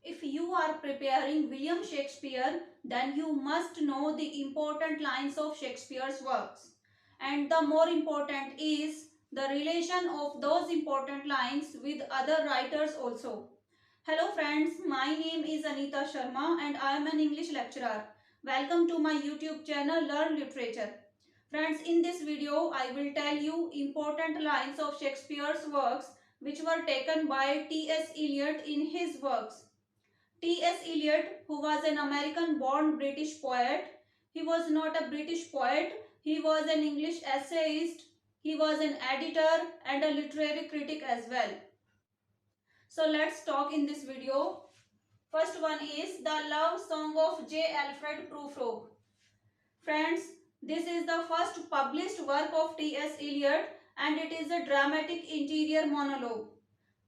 If you are preparing William Shakespeare, then you must know the important lines of Shakespeare's works. And the more important is the relation of those important lines with other writers also. Hello friends, my name is Anita Sharma and I am an English lecturer. Welcome to my YouTube channel Learn Literature. Friends, in this video I will tell you important lines of Shakespeare's works which were taken by T.S.Eliot in his works. T.S.Eliot, who was an American-born British poet, he was not a British poet, he was an English essayist, he was an editor and a literary critic as well. So let's talk in this video. First one is the love song of J. Alfred Prufrock. Friends, this is the first published work of T.S.Eliot and it is a dramatic interior monologue.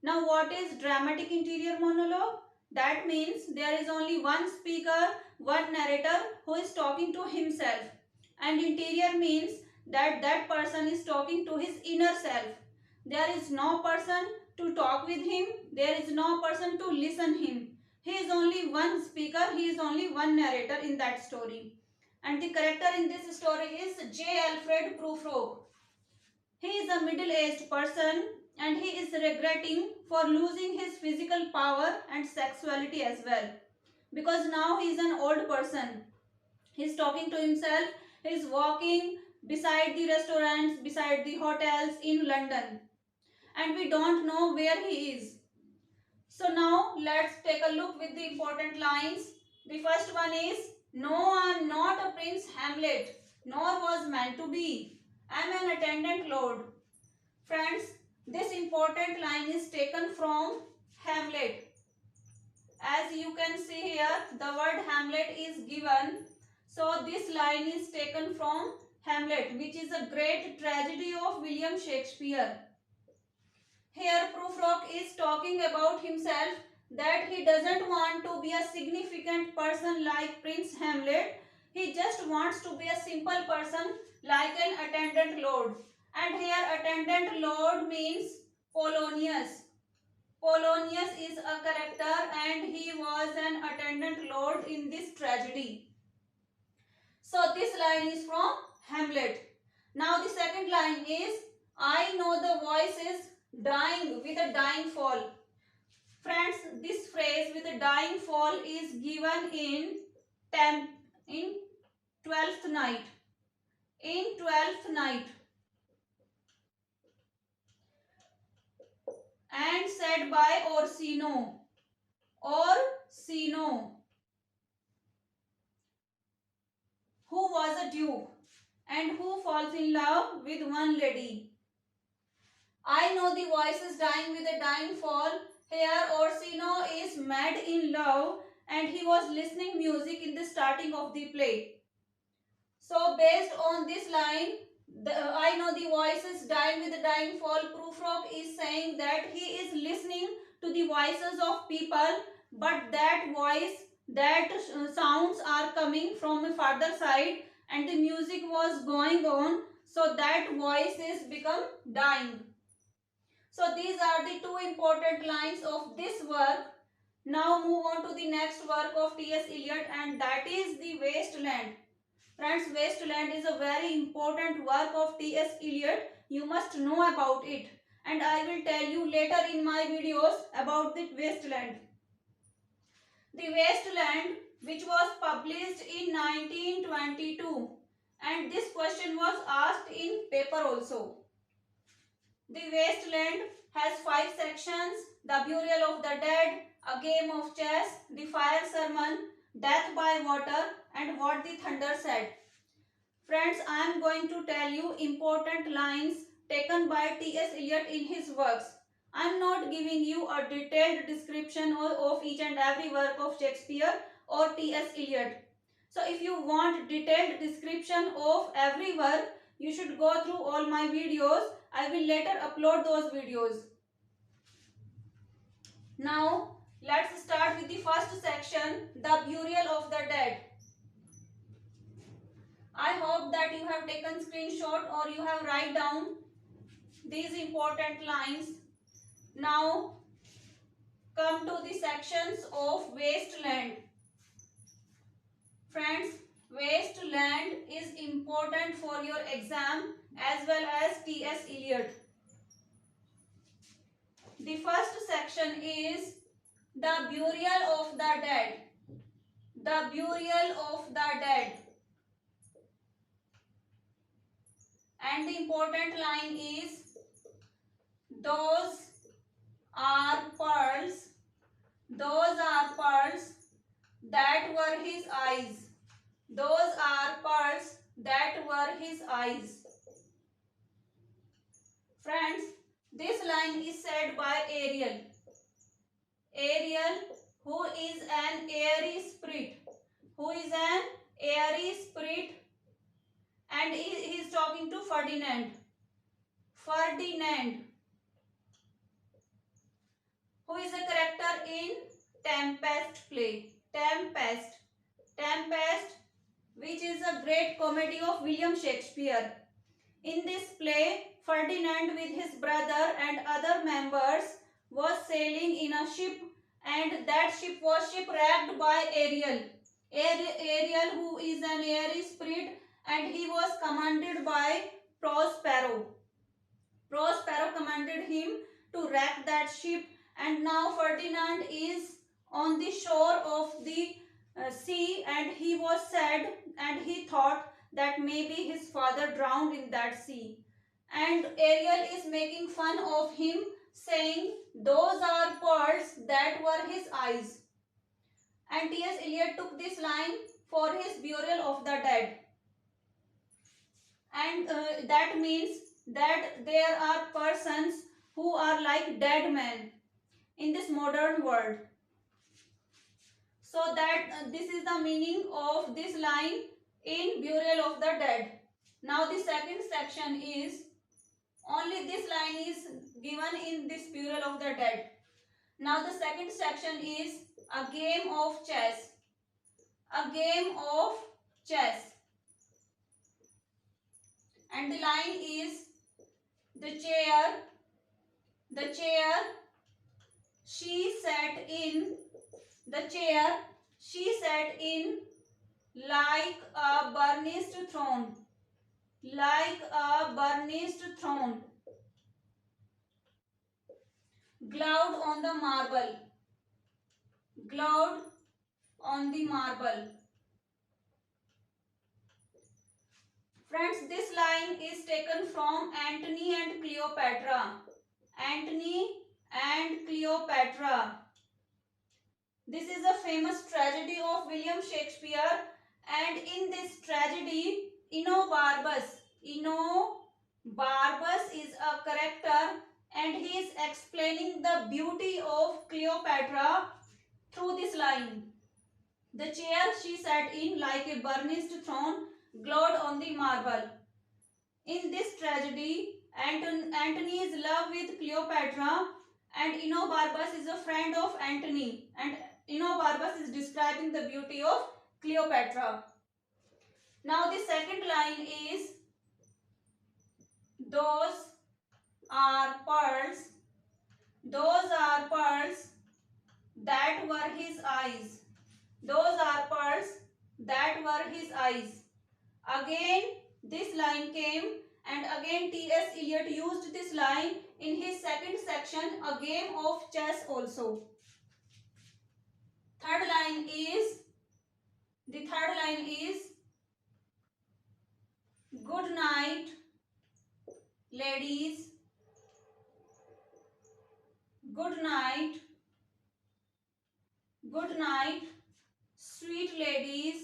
Now what is dramatic interior monologue? That means there is only one speaker, one narrator who is talking to himself. And interior means that that person is talking to his inner self. There is no person to talk with him. There is no person to listen him. He is only one speaker. He is only one narrator in that story. And the character in this story is J. Alfred Prufrock. He is a middle-aged person and he is regretting for losing his physical power and sexuality as well. Because now he is an old person. He is talking to himself. He is walking beside the restaurants, beside the hotels in London. And we don't know where he is. So now let's take a look with the important lines. The first one is, no, I am not a Prince Hamlet, nor was meant to be. I am an attendant lord. Friends, this important line is taken from Hamlet. As you can see here, the word Hamlet is given. So this line is taken from Hamlet, which is a great tragedy of William Shakespeare. Here Prufrock is talking about himself that he doesn't want to be a significant person like Prince Hamlet. He just wants to be a simple person like an attendant lord. And here attendant lord means Polonius. Polonius is a character and he was an attendant lord in this tragedy. So this line is from Hamlet. Now the second line is, I know the voice is dying with a dying fall. Friends, this phrase with a dying fall is given in 12th night. In 12th night. And said by Orsino, who was a duke and who falls in love with one lady. I know the voice is dying with a dying fall. Here Orsino is mad in love and he was listening music in the starting of the play. So based on this line, I know the voice is dying with a dying fall, Prufrock is saying that he is listening to the voices of people, but that voice, that sounds are coming from a farther side and the music was going on, so that voice is become dying. So these are the two important lines of this work. Now move on to the next work of T.S.Eliot and that is The Wasteland. Friends, Wasteland is a very important work of T.S.Eliot. You must know about it and I will tell you later in my videos about the Wasteland. The Wasteland, which was published in 1922 and this question was asked in paper also. The Wasteland has 5 sections: the burial of the dead, a game of chess, the fire sermon, death by water and what the thunder said. Friends, I am going to tell you important lines taken by T.S.Eliot in his works. I am not giving you a detailed description of each and every work of Shakespeare or T.S.Eliot. So if you want detailed description of every work, you should go through all my videos. I will later upload those videos. Now, let's start with the first section, the burial of the dead. I hope that you have taken screenshot or you have write down these important lines. Now, come to the sections of wasteland. Friends, wasteland is important for your exam as well as T.S.Eliot. The first section is the burial of the dead. The burial of the dead. And the important line is, those are pearls. Those are pearls that were his eyes. Those are pearls that were his eyes. Friends, this line is said by Ariel. Ariel, who is an airy spirit. Who is an airy spirit, and he is talking to Ferdinand. Ferdinand, who is a character in Tempest play. Tempest. Tempest, which is a great comedy of William Shakespeare. In this play, Ferdinand with his brother and other members was sailing in a ship, and that ship was shipwrecked by Ariel. Ariel, who is an airy spirit, and he was commanded by Prospero. Prospero commanded him to wreck that ship, and now Ferdinand is on the shore of the sea, and he was sad, and he thought that maybe his father drowned in that sea. And Ariel is making fun of him, saying, those are pearls that were his eyes. And T.S.Eliot took this line for his burial of the dead. And that means that there are persons who are like dead men in this modern world. So that this is the meaning of this line in burial of the dead. Now the second section is, only this line is given in this burial of the dead. Now the second section is a game of chess. A game of chess. And the line is, the chair she sat in, the chair she sat in like a burnished throne. Like a burnished throne. Glowed on the marble. Glowed on the marble. Friends, this line is taken from Antony and Cleopatra. Antony and Cleopatra. This is a famous tragedy of William Shakespeare, and in this tragedy, Enobarbus is a character, and he is explaining the beauty of Cleopatra through this line. The chair she sat in like a burnished throne, glowed on the marble. In this tragedy, Antony is in love with Cleopatra, and Enobarbus is a friend of Antony, and Enobarbus is describing the beauty of Cleopatra. Now the second line is, those are pearls. Those are pearls that were his eyes. Those are pearls that were his eyes. Again, this line came, and again T.S.Eliot used this line in his second section, a game of chess also. The third line is, good night, ladies. Good night. Good night, sweet ladies.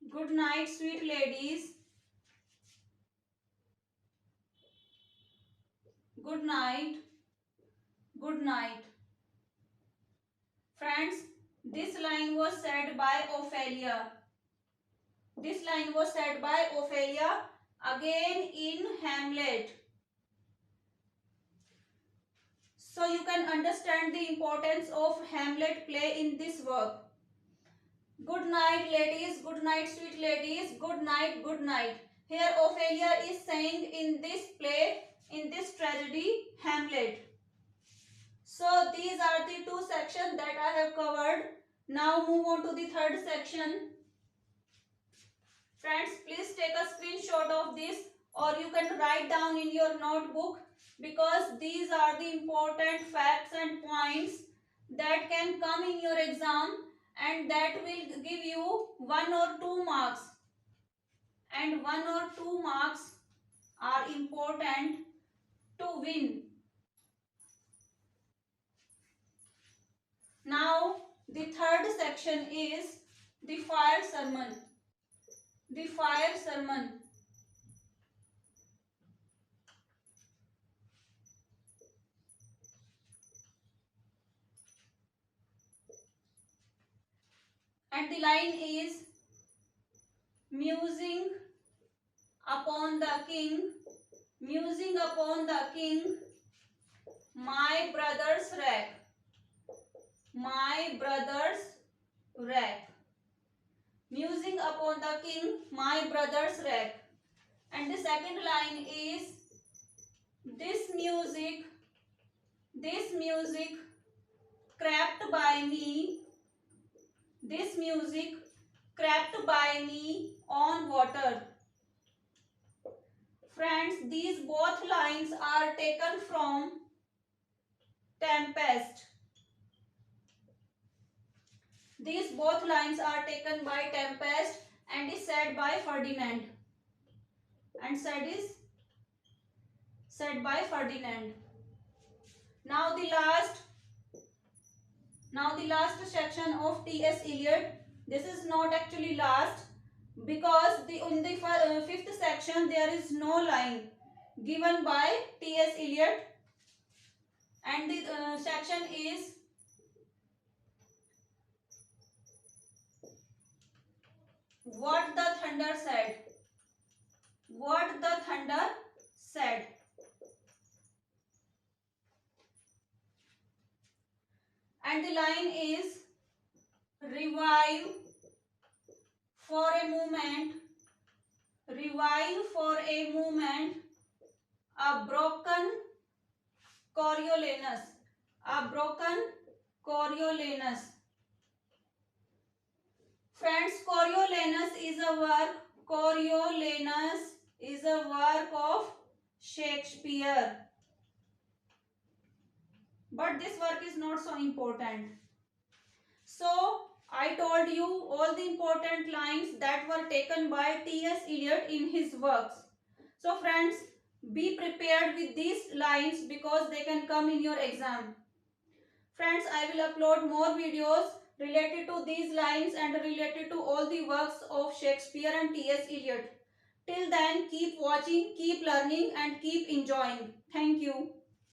Good night, sweet ladies. Good night. Good night. Friends, this line was said by Ophelia. This line was said by Ophelia again in Hamlet. So you can understand the importance of Hamlet play in this work. Good night, ladies. Good night, sweet ladies. Good night, good night. Here Ophelia is saying in this play, in this tragedy, Hamlet. So these are the two sections that I have covered. Now move on to the third section. Friends, please take a screenshot of this or you can write down in your notebook, because these are the important facts and points that can come in your exam and that will give you 1 or 2 marks. And 1 or 2 marks are important to win. Now the third section is the fire sermon. The fire sermon. And the line is, musing upon the king, musing upon the king, my brother's wreck, my brother's wreck. Musing upon the king, my brother's wreck. And the second line is, this music crept by me, this music crept by me on water. Friends, these both lines are taken from Tempest. These both lines are taken by Tempest and is said by Ferdinand. And said by Ferdinand. Now the last section of T.S.Eliot. This is not actually last, because in the fifth section there is no line given by T.S.Eliot, and the section is what the thunder said. What the thunder said. And the line is, revive for a moment, revive for a moment, a broken Coriolanus, a broken Coriolanus. Friends, Coriolanus is a work of Shakespeare. But this work is not so important. So, I told you all the important lines that were taken by T.S.Eliot in his works. So, friends, be prepared with these lines because they can come in your exam. Friends, I will upload more videos related to these lines and related to all the works of Shakespeare and T.S.Eliot. Till then, keep watching, keep learning and keep enjoying. Thank you.